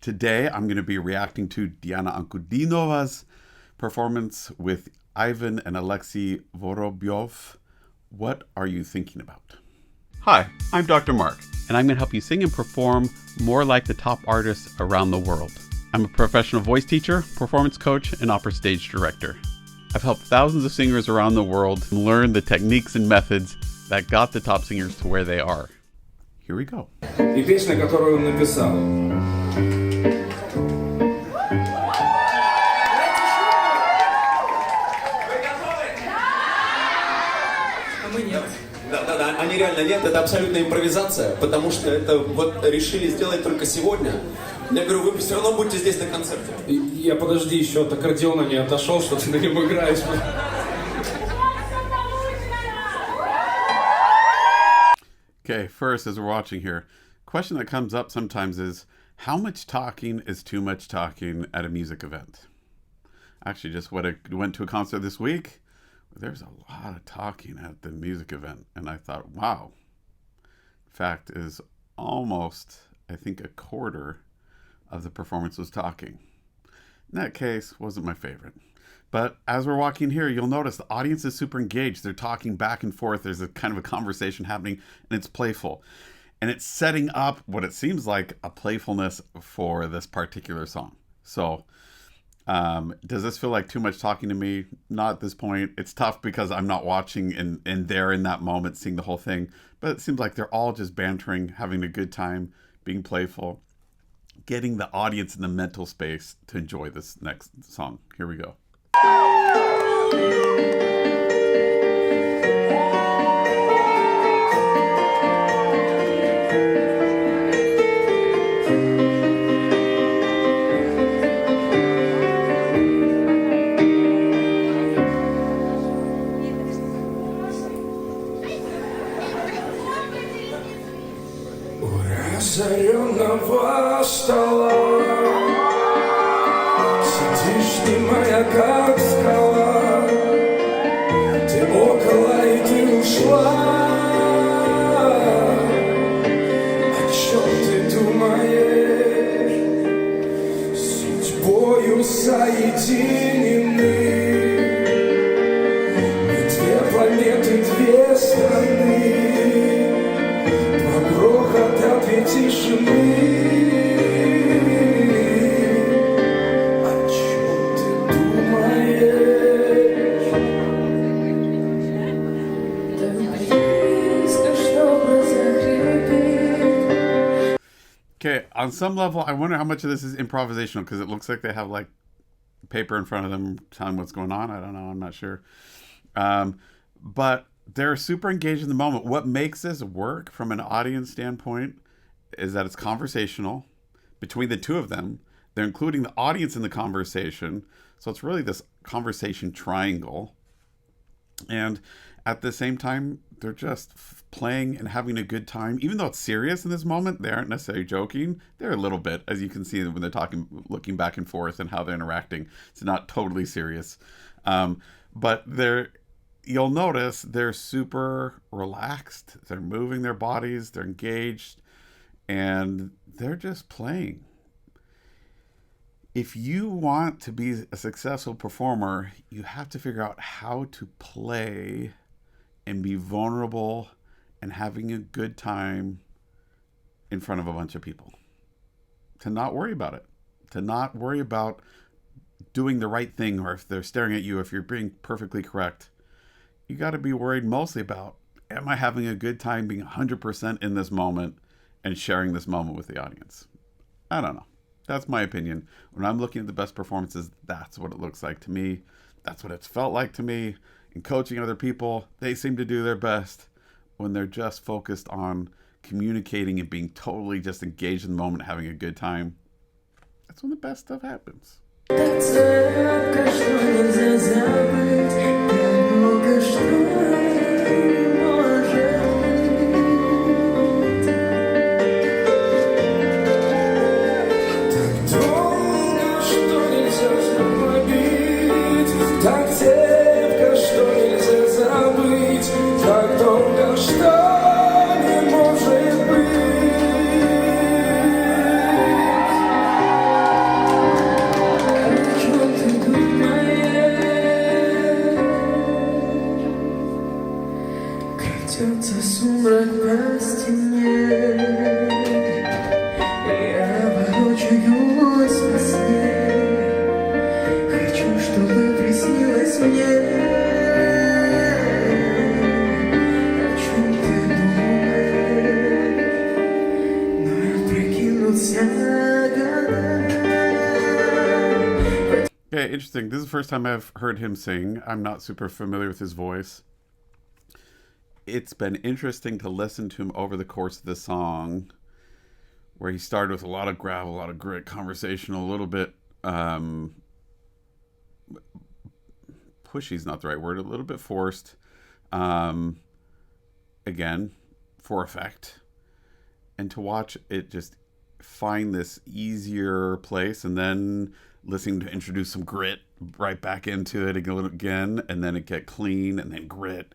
Today, I'm going to be reacting to Diana Ankudinova's performance with Ivan and Alexei Vorobyov. What are you thinking about? Hi, I'm Dr. Mark, and I'm going to help you sing and perform more like the top artists around the world. I'm a professional voice teacher, performance coach, and opera stage director. I've helped thousands of singers around the world learn the techniques and methods that got the top singers to where they are. Here we go. И песня, которую он написал. Да, они реально нет, это абсолютная импровизация, потому что это вот решили сделать только сегодня. Я говорю, вы все равно будете здесь на концерте. Я подожди, еще от аккордеона не отошел, что ты на нем играешь. Okay, first, as we're watching here, question that comes up sometimes is, how much talking is too much talking at a music event? Actually, just went to a concert this week. There's a lot of talking at the music event, and I thought, wow. Fact is almost, I think, a quarter of the performance was talking. In that case, wasn't my favorite. But as we're walking here, you'll notice the audience is super engaged. They're talking back and forth. There's a kind of a conversation happening, and it's playful. And it's setting up what it seems like a playfulness for this particular song. So does this feel like too much talking to me? Not at this point. It's tough because I'm not watching and there in that moment seeing the whole thing. But it seems like they're all just bantering, having a good time, being playful, getting the audience in the mental space to enjoy this next song. Here we go. Разоренного стола сидишь немая, как скала. Ты около и ты ушла. О чем ты думаешь? Судьбою соединены. Мы две планеты, две страны. Тишины. О чем ты думаешь? Так близко, чтобы захрипеть. Okay, on some level, I wonder how much of this is improvisational because it looks like they have like paper in front of them telling what's going on. I don't know. I'm not sure. But they're super engaged in the moment. What makes this work from an audience standpoint is that it's conversational between the two of them. They're including the audience in the conversation. So it's really this conversation triangle. And at the same time, they're just playing and having a good time. Even though it's serious in this moment, they aren't necessarily joking. They're a little bit, as you can see when they're talking, looking back and forth and how they're interacting. It's not totally serious. But you'll notice they're super relaxed. They're moving their bodies. They're engaged. And they're just playing. If you want to be a successful performer, you have to figure out how to play and be vulnerable and having a good time in front of a bunch of people. To not worry about it. To not worry about doing the right thing, or if they're staring at you, if you're being perfectly correct. You got to be worried mostly about, am I having a good time being 100% in this moment and sharing this moment with the audience? I don't know. That's my opinion. When I'm looking at the best performances, that's what it looks like to me. That's what it's felt like to me. In coaching other people, they seem to do their best when they're just focused on communicating and being totally just engaged in the moment, having a good time. That's when the best stuff happens. мучаюсь во сне. Хочу, чтобы приснилось мне. О чем ты думаешь? Но я прикинулся годами. Okay, interesting. This is the first time I've heard him sing. I'm not super familiar with his voice. It's been interesting to listen to him over the course of the song, where he started with a lot of gravel, a lot of grit, conversational, a little bit pushy is not the right word, a little bit forced. Again, for effect. And to watch it just find this easier place, and then listening to introduce some grit right back into it again, and then it get clean, and then grit.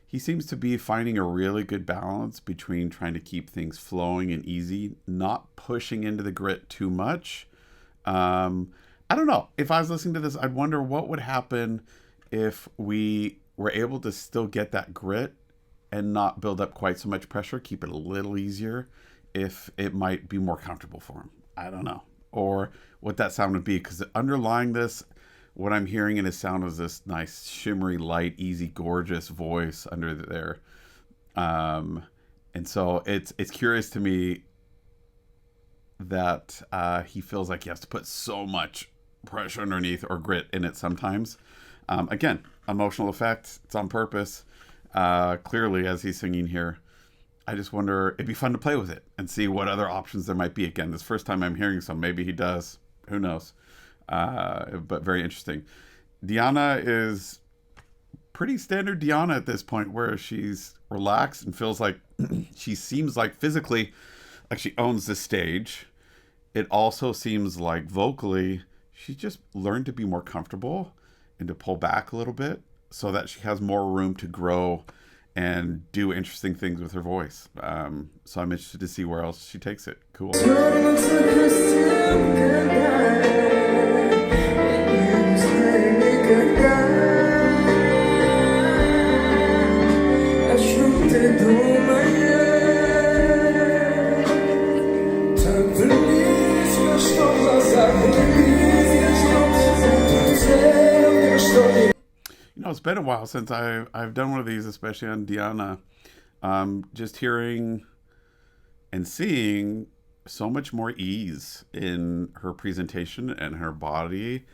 He seems to be finding a really good balance between trying to keep things flowing and easy, not pushing into the grit too much. I don't know. If I was listening to this, I'd wonder what would happen if we were able to still get that grit and not build up quite so much pressure, keep it a little easier, if it might be more comfortable for him. I don't know. Or what that sound would be, because underlying this, what I'm hearing in his sound is this nice, shimmery, light, easy, gorgeous voice under there. And so it's curious to me that he feels like he has to put so much pressure underneath or grit in it sometimes. Again, emotional effect. It's on purpose. Clearly, as he's singing here, I just wonder, it'd be fun to play with it and see what other options there might be. Again, this first time I'm hearing, so maybe he does. Who knows? But very interesting. Diana is pretty standard Diana at this point, where she's relaxed and feels like she seems like physically like she owns the stage. It also seems like vocally she just learned to be more comfortable and to pull back a little bit so that she has more room to grow and do interesting things with her voice. So I'm interested to see where else she takes it. Cool. You know, it's been a while since I've done one of these, especially on Diana. Just hearing and seeing so much more ease in her presentation and her body.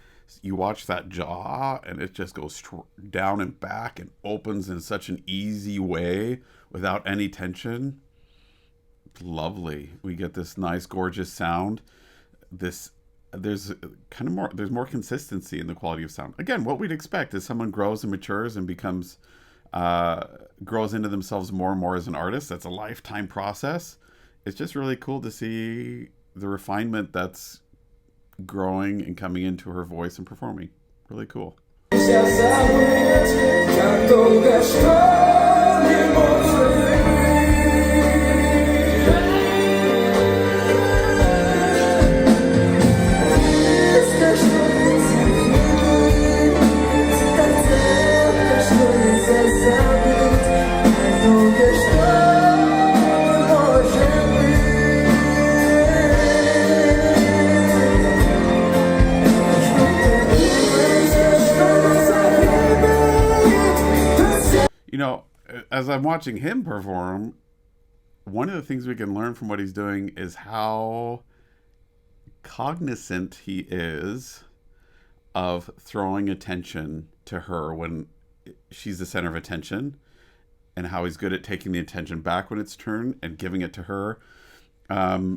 You watch that jaw and it just goes down and back and opens in such an easy way without any tension. Lovely. We get this nice, gorgeous sound. There's more consistency in the quality of sound. Again, what we'd expect as someone grows and matures and becomes grows into themselves more and more as an artist. That's a lifetime process. It's just really cool to see the refinement that's growing and coming into her voice and performing. Really cool. You know, as I'm watching him perform, one of the things we can learn from what he's doing is how cognizant he is of throwing attention to her when she's the center of attention, and how he's good at taking the attention back when it's turned and giving it to her.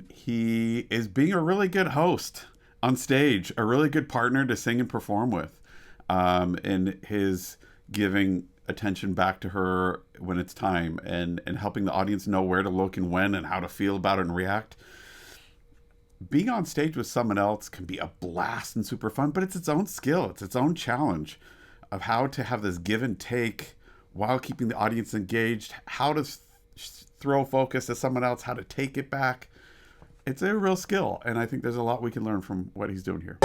He is being a really good host on stage, a really good partner to sing and perform with, in his giving attention back to her when it's time, and helping the audience know where to look and when and how to feel about it and react. Being on stage with someone else can be a blast and super fun, but it's its own skill. It's its own challenge of how to have this give and take while keeping the audience engaged, how to throw focus to someone else, how to take it back. It's a real skill, and I think there's a lot we can learn from what he's doing here.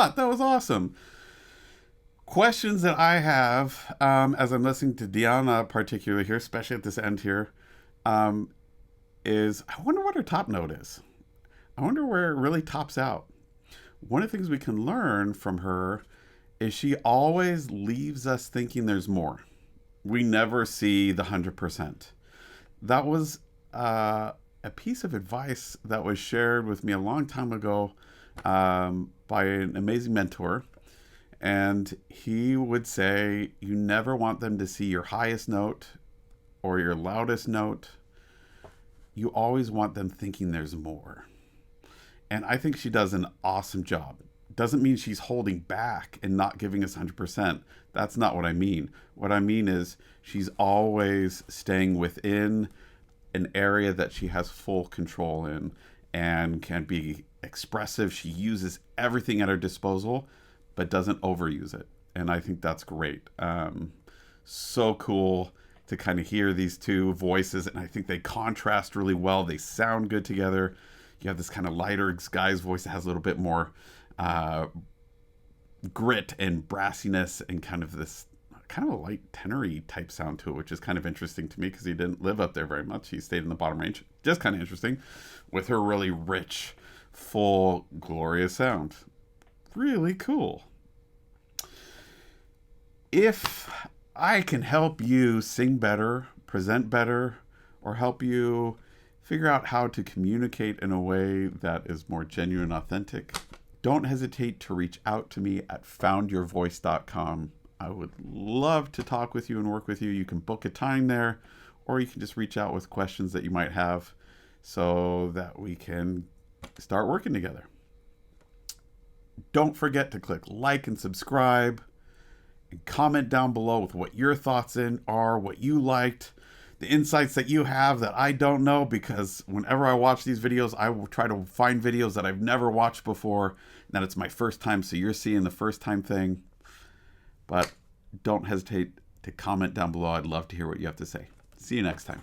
lot. That was awesome. Questions that I have as I'm listening to Diana, particularly here, especially at this end here, is I wonder what her top note is. I wonder where it really tops out. One of the things we can learn from her is she always leaves us thinking there's more. We never see the 100%. That was a piece of advice that was shared with me a long time ago by an amazing mentor. And he would say, you never want them to see your highest note or your loudest note. You always want them thinking there's more. And I think she does an awesome job. Doesn't mean she's holding back and not giving us 100%. That's not what I mean. What I mean is she's always staying within an area that she has full control in and can be expressive. She uses everything at her disposal, but doesn't overuse it. And I think that's great. So cool to kind of hear these two voices. And I think they contrast really well. They sound good together. You have this kind of lighter guy's voice that has a little bit more grit and brassiness and kind of this kind of a light tenory type sound to it, which is kind of interesting to me because he didn't live up there very much. He stayed in the bottom range. Just kind of interesting with her really rich, full, glorious sound. Really cool. If I can help you sing better, present better, or help you figure out how to communicate in a way that is more genuine, authentic, don't hesitate to reach out to me at foundyourvoice.com. I would love to talk with you and work with you. You can book a time there, or you can just reach out with questions that you might have so that we can start working together. Don't forget to click like and subscribe and comment down below with what your thoughts are, what you liked, the insights that you have that I don't know, because whenever I watch these videos, I will try to find videos that I've never watched before, and that it's my first time, so you're seeing the first time thing. But don't hesitate to comment down below. I'd love to hear what you have to say. See you next time.